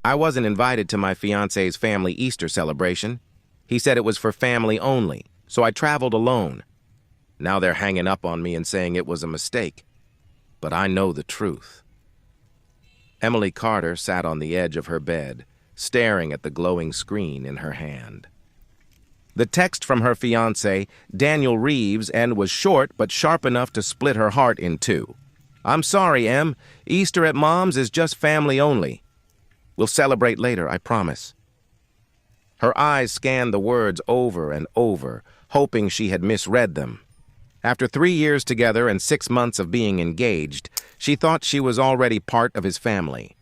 I wasn't invited to my fiancé's family Easter celebration. He said it was for family only, so I traveled alone. Now they're hanging up on me and saying it was a mistake. But I know the truth. Emily Carter sat on the edge of her bed, staring at the glowing screen in her hand. The text from her fiancé, Daniel Reeves, was short but sharp enough to split her heart in two. "I'm sorry, Em. Easter at Mom's is just family only. We'll celebrate later, I promise." Her eyes scanned the words over and over, hoping she had misread them. After 3 years together and 6 months of being engaged, she thought she was already part of his family.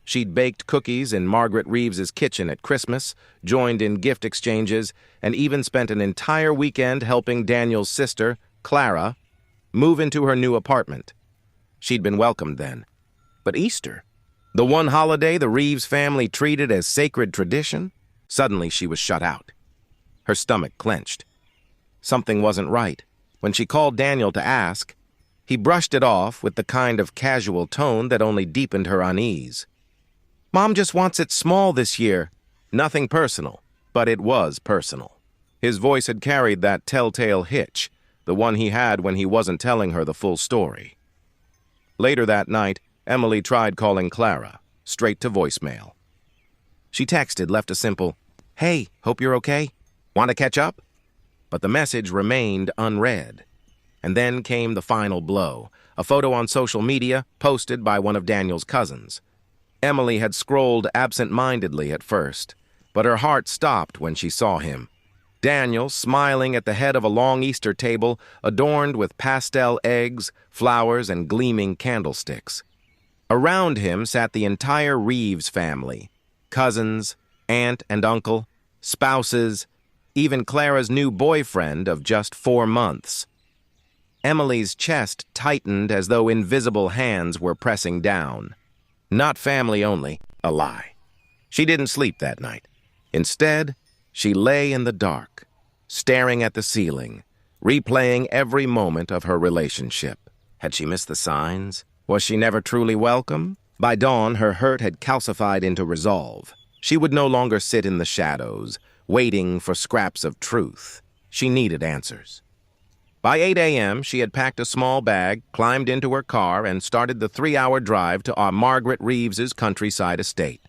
She'd baked cookies in Margaret Reeves's kitchen at Christmas, joined in gift exchanges, and even spent an entire weekend helping Daniel's sister, Clara, move into her new apartment. She'd been welcomed then. But Easter, the one holiday the Reeves family treated as sacred tradition, suddenly she was shut out. Her stomach clenched. Something wasn't right. When she called Daniel to ask, he brushed it off with the kind of casual tone that only deepened her unease. "Mom just wants it small this year." Nothing personal, but it was personal. His voice had carried that telltale hitch, the one he had when he wasn't telling her the full story. Later that night, Emily tried calling Clara, straight to voicemail. She texted, left a simple, "Hey, hope you're okay. Want to catch up?" But the message remained unread. And then came the final blow, a photo on social media posted by one of Daniel's cousins. Emily had scrolled absent-mindedly at first, but her heart stopped when she saw him. Daniel smiling at the head of a long Easter table adorned with pastel eggs, flowers, and gleaming candlesticks. Around him sat the entire Reeves family, cousins, aunt and uncle, spouses, even Clara's new boyfriend of just 4 months. Emily's chest tightened as though invisible hands were pressing down. Not family only, a lie. She didn't sleep that night. Instead, she lay in the dark, staring at the ceiling, replaying every moment of her relationship. Had she missed the signs? Was she never truly welcome? By dawn, her hurt had calcified into resolve. She would no longer sit in the shadows, waiting for scraps of truth. She needed answers. By 8 a.m., she had packed a small bag, climbed into her car, and started the 3-hour drive to Margaret Reeves's countryside estate.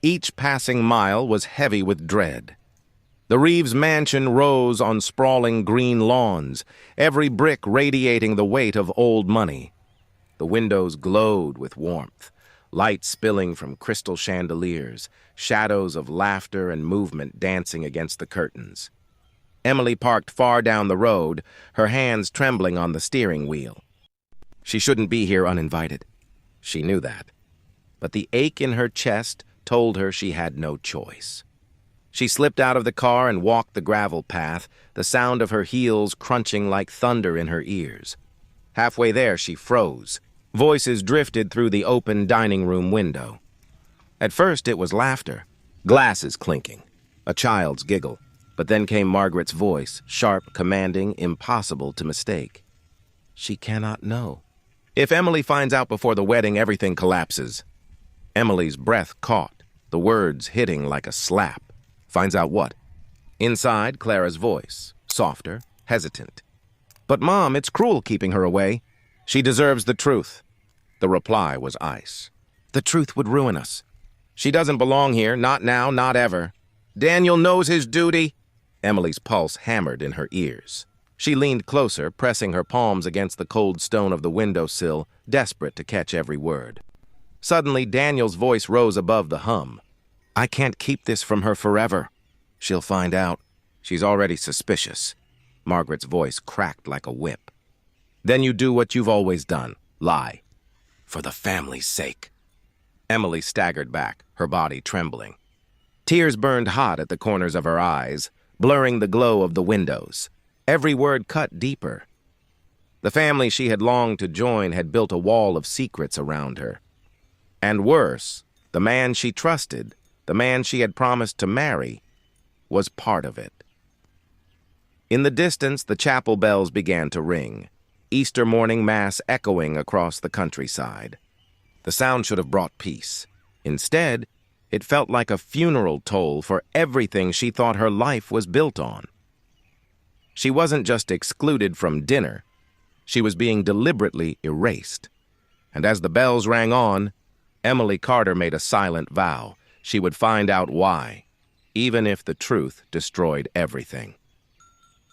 Each passing mile was heavy with dread. The Reeves mansion rose on sprawling green lawns, every brick radiating the weight of old money. The windows glowed with warmth, light spilling from crystal chandeliers, shadows of laughter and movement dancing against the curtains. Emily parked far down the road, her hands trembling on the steering wheel. She shouldn't be here uninvited. She knew that. But the ache in her chest told her she had no choice. She slipped out of the car and walked the gravel path, the sound of her heels crunching like thunder in her ears. Halfway there, she froze. Voices drifted through the open dining room window. At first, it was laughter, glasses clinking, a child's giggle. But then came Margaret's voice, sharp, commanding, impossible to mistake. She cannot know. If Emily finds out before the wedding, everything collapses. Emily's breath caught, the words hitting like a slap. Finds out what? Inside, Clara's voice, softer, hesitant. "But Mom, it's cruel keeping her away. She deserves the truth." The reply was ice. "The truth would ruin us. She doesn't belong here, not now, not ever. Daniel knows his duty." Emily's pulse hammered in her ears. She leaned closer, pressing her palms against the cold stone of the windowsill, desperate to catch every word. Suddenly, Daniel's voice rose above the hum. "I can't keep this from her forever. She'll find out. She's already suspicious." Margaret's voice cracked like a whip. "Then you do what you've always done, lie. For the family's sake." Emily staggered back, her body trembling. Tears burned hot at the corners of her eyes, blurring the glow of the windows. Every word cut deeper. The family she had longed to join had built a wall of secrets around her. And worse, the man she trusted, the man she had promised to marry, was part of it. In the distance, the chapel bells began to ring, Easter morning mass echoing across the countryside. The sound should have brought peace. Instead, it felt like a funeral toll for everything she thought her life was built on. She wasn't just excluded from dinner, she was being deliberately erased. And as the bells rang on, Emily Carter made a silent vow she would find out why, even if the truth destroyed everything.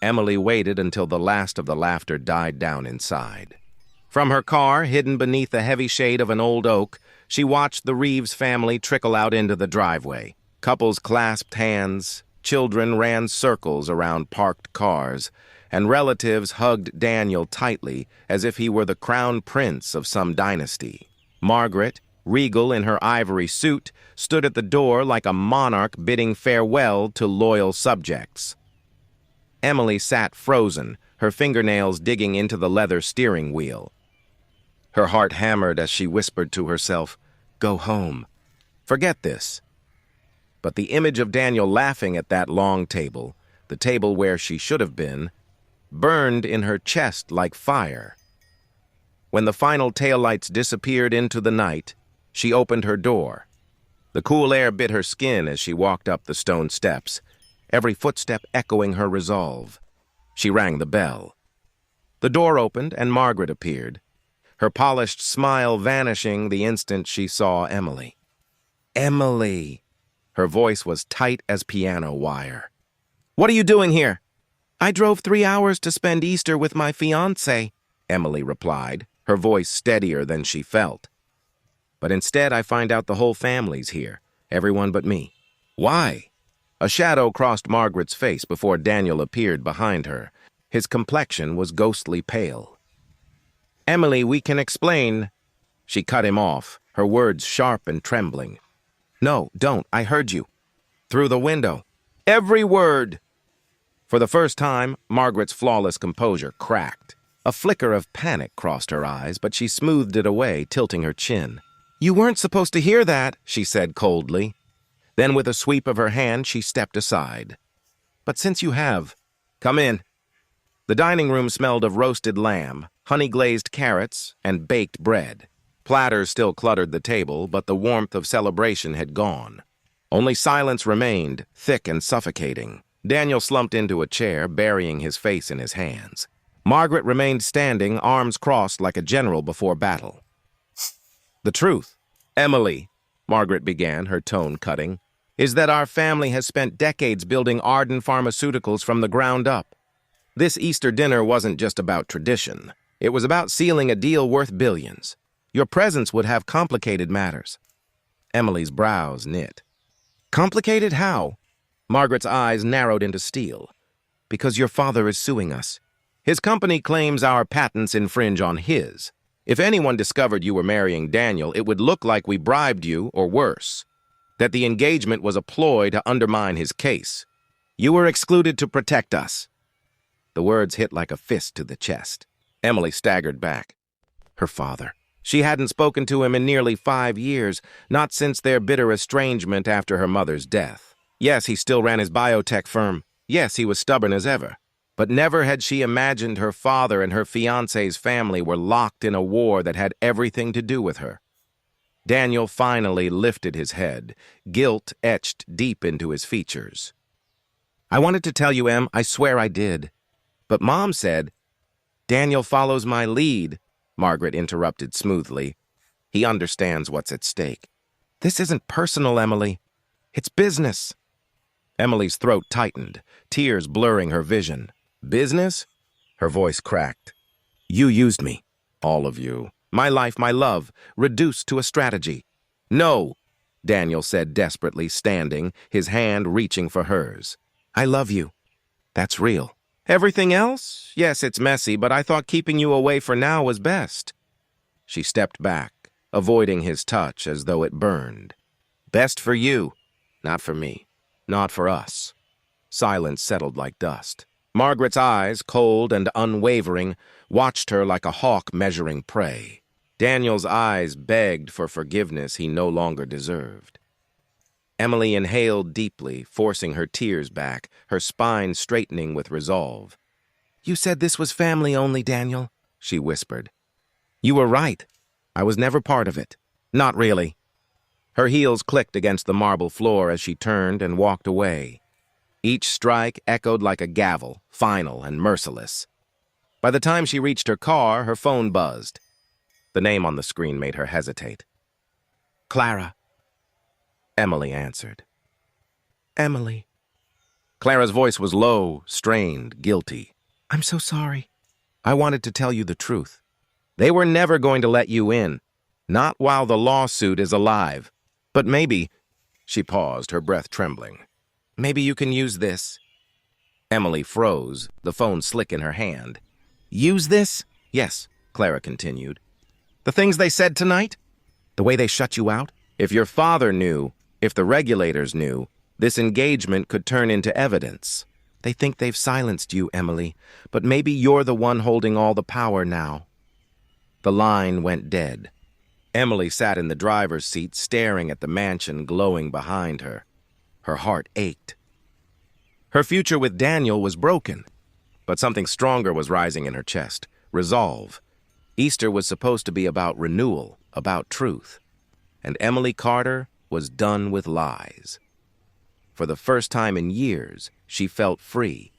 Emily waited until the last of the laughter died down inside. From her car, hidden beneath the heavy shade of an old oak, she watched the Reeves family trickle out into the driveway. Couples clasped hands, children ran circles around parked cars, and relatives hugged Daniel tightly as if he were the crown prince of some dynasty. Margaret, regal in her ivory suit, stood at the door like a monarch bidding farewell to loyal subjects. Emily sat frozen, her fingernails digging into the leather steering wheel. Her heart hammered as she whispered to herself, "Go home. Forget this." But the image of Daniel laughing at that long table, the table where she should have been, burned in her chest like fire. When the final taillights disappeared into the night, she opened her door. The cool air bit her skin as she walked up the stone steps, every footstep echoing her resolve. She rang the bell. The door opened and Margaret appeared, her polished smile vanishing the instant she saw Emily. "Emily!" Her voice was tight as piano wire. "What are you doing here?" "I drove 3 hours to spend Easter with my fiancé," Emily replied, her voice steadier than she felt. "But instead I find out the whole family's here, everyone but me." "Why?" A shadow crossed Margaret's face before Daniel appeared behind her. His complexion was ghostly pale. "Emily, we can explain." She cut him off, her words sharp and trembling. "No, don't. I heard you. Through the window. Every word." For the first time, Margaret's flawless composure cracked. A flicker of panic crossed her eyes, but she smoothed it away, tilting her chin. "You weren't supposed to hear that," she said coldly. Then with a sweep of her hand, she stepped aside. "But since you have, come in." The dining room smelled of roasted lamb, honey-glazed carrots, and baked bread. Platters still cluttered the table, but the warmth of celebration had gone. Only silence remained, thick and suffocating. Daniel slumped into a chair, burying his face in his hands. Margaret remained standing, arms crossed like a general before battle. "The truth, Emily," Margaret began, her tone cutting, "is that our family has spent decades building Arden Pharmaceuticals from the ground up. This Easter dinner wasn't just about tradition. It was about sealing a deal worth billions. Your presence would have complicated matters." Emily's brows knit. "Complicated how?" Margaret's eyes narrowed into steel. "Because your father is suing us. His company claims our patents infringe on his. If anyone discovered you were marrying Daniel, it would look like we bribed you, or worse, that the engagement was a ploy to undermine his case. You were excluded to protect us." The words hit like a fist to the chest. Emily staggered back. Her father. She hadn't spoken to him in nearly 5 years, not since their bitter estrangement after her mother's death. Yes, he still ran his biotech firm. Yes, he was stubborn as ever. But never had she imagined her father and her fiancé's family were locked in a war that had everything to do with her. Daniel finally lifted his head, guilt etched deep into his features. "I wanted to tell you, Em, I swear I did. But Mom said—" "Daniel follows my lead," Margaret interrupted smoothly. "He understands what's at stake. This isn't personal, Emily. It's business." Emily's throat tightened, tears blurring her vision. "Business?" Her voice cracked. "You used me. All of you. My life, my love, reduced to a strategy." "No," Daniel said desperately, standing, his hand reaching for hers. "I love you. That's real. Everything else? Yes, it's messy, but I thought keeping you away for now was best." She stepped back, avoiding his touch as though it burned. "Best for you, not for me, not for us." Silence settled like dust. Margaret's eyes, cold and unwavering, watched her like a hawk measuring prey. Daniel's eyes begged for forgiveness he no longer deserved. Emily inhaled deeply, forcing her tears back, her spine straightening with resolve. "You said this was family only, Daniel," she whispered. "You were right. I was never part of it. Not really." Her heels clicked against the marble floor as she turned and walked away. Each strike echoed like a gavel, final and merciless. By the time she reached her car, her phone buzzed. The name on the screen made her hesitate. "Clara." Emily answered. "Emily." Clara's voice was low, strained, guilty. "I'm so sorry. I wanted to tell you the truth. They were never going to let you in, not while the lawsuit is alive. But maybe," she paused, her breath trembling, "maybe you can use this." Emily froze, the phone slick in her hand. "Use this?" "Yes," Clara continued. "The things they said tonight? The way they shut you out? If your father knew, if the regulators knew, this engagement could turn into evidence. They think they've silenced you, Emily, but maybe you're the one holding all the power now." The line went dead. Emily sat in the driver's seat, staring at the mansion glowing behind her. Her heart ached. Her future with Daniel was broken, but something stronger was rising in her chest. Resolve. Easter was supposed to be about renewal, about truth. And Emily Carter was done with lies. For the first time in years, she felt free.